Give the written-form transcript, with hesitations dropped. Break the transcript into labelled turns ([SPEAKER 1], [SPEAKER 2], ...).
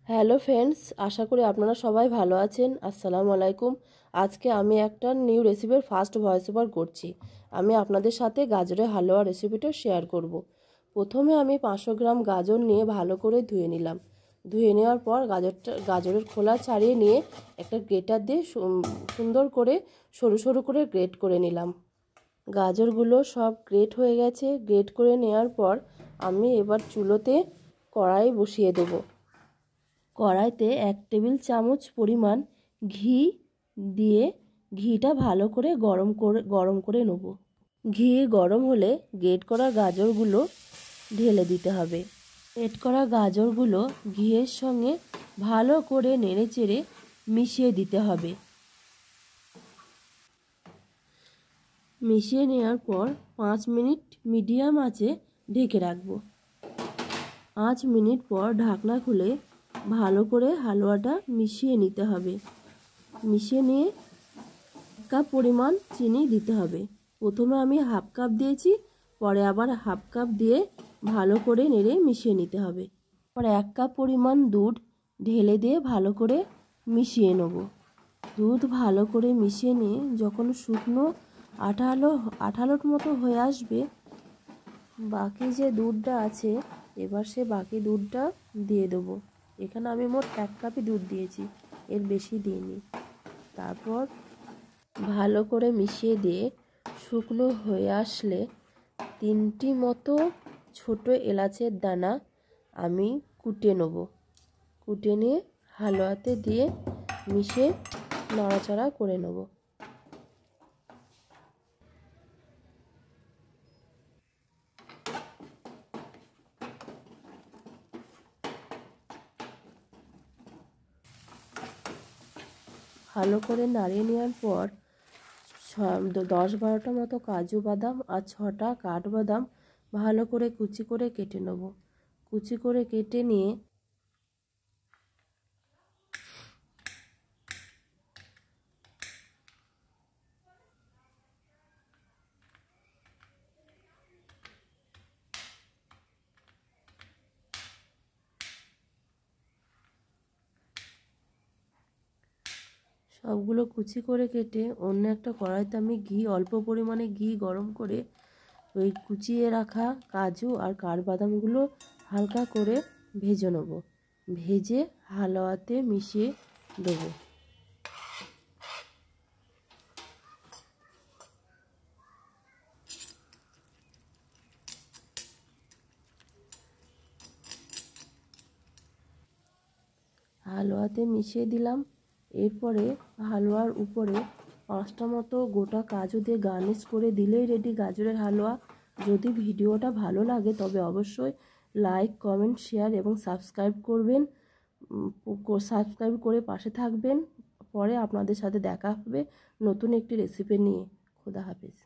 [SPEAKER 1] Hello friends, আশা করি আপনারা সবাই ভালো আছেন। আসসালামু আলাইকুম। আজকে আমি একটা নিউ রেসিপির ফার্স্ট ভয়েস ওভার করছি। আমি আপনাদের সাথে গাজরের হালুয়া রেসিপিটা শেয়ার করব। প্রথমে আমি 500 গ্রাম গাজর নিয়ে ভালো করে ধুয়ে নিলাম। ধুয়ে নেওয়ার পর গাজরের খোলা ছাড়িয়ে নিয়ে একটা গ্রেটার দিয়ে সুন্দর করে সরু সরু করে গ্রেট করে নিলাম। গাজরগুলো সব গ্রেট হয়ে গেছে। গ্রেট করে নেওয়ার পর আমি এবার চুলোতে কড়াই বসিয়ে দেবো। কড়াইতে 1 টেবিল চামচ পরিমাণ ঘি দিয়ে ঘিটা ভালো করে গরম করে নেব। ঘি গরম হলে গ্রেট করা গাজরগুলো ঢেলে দিতে হবে। গ্রেট করা গাজরগুলো ঘিয়ের সঙ্গে ভালো করে নেড়েচেড়ে মিশিয়ে দিতে হবে। মিশিয়ে নেওয়ার পর 5 মিনিট মিডিয়াম আঁচে ঢেকে রাখব। 5 মিনিট পর ঢাকনা খুলে ভালো করে হালুয়াটা মিশিয়ে নিতে হবে। মিশিয়ে নিয়ে 1 কাপ পরিমাণ চিনি দিতে হবে। প্রথমে আমি হাফ কাপ দিয়েছি, পরে আবার হাফ কাপ দিয়ে ভালো করে নেড়ে মিশিয়ে নিতে হবে। পরে 1 কাপ পরিমাণ দুধ ঢেলে দিয়ে ভালো করে মিশিয়ে নেব। দুধ ভালো করে মিশিয়ে নিয়ে যখন শুকনো আঠালোর মতো হয়ে আসবে, বাকি যে দুধটা আছে এবার সে বাকি দুধটা দিয়ে দেবো। এখানে আমি মোট 1 কাপই দুধ দিয়েছি, এর বেশি দিইনি। তারপর ভালো করে মিশিয়ে দিয়ে শুকনো হয়ে আসলে 3টি মতো ছোট এলাচের দানা আমি কুটে নেব। কুটে নিয়ে হালুয়াতে দিয়ে মিশিয়ে নাড়াচাড়া করে নেব। ভালো করে নাড়িয়ে নেওয়ার পর 10-12টা মতো কাজু বাদাম আর 6টা কাঠবাদাম ভালো করে কুচি করে কেটে নেব। কুচি করে কেটে নিয়ে সবগুলো কুচি করে কেটে অন্য একটা কড়াইতে আমি অল্প পরিমাণে ঘি গরম করে ওই কুচিয়ে রাখা কাজু আর কাঠবাদামগুলো হালকা করে ভেজে নেব। ভেজে হালুয়াতে মিশিয়ে দেবো। হালুয়াতে মিশিয়ে দিলাম। এরপরে হালুয়ার উপরে 5টা মতো গোটা কাজু দিয়ে গার্নিশ করে দিলেই রেডি গাজরের হালুয়া। যদি ভিডিওটা ভালো লাগে তবে অবশ্যই লাইক, কমেন্ট, শেয়ার এবং সাবস্ক্রাইব করবেন। সাবস্ক্রাইব করে পাশে থাকবেন। পরে আপনাদের সাথে দেখা হবে নতুন একটি রেসিপি নিয়ে। খোদা হাফেজ।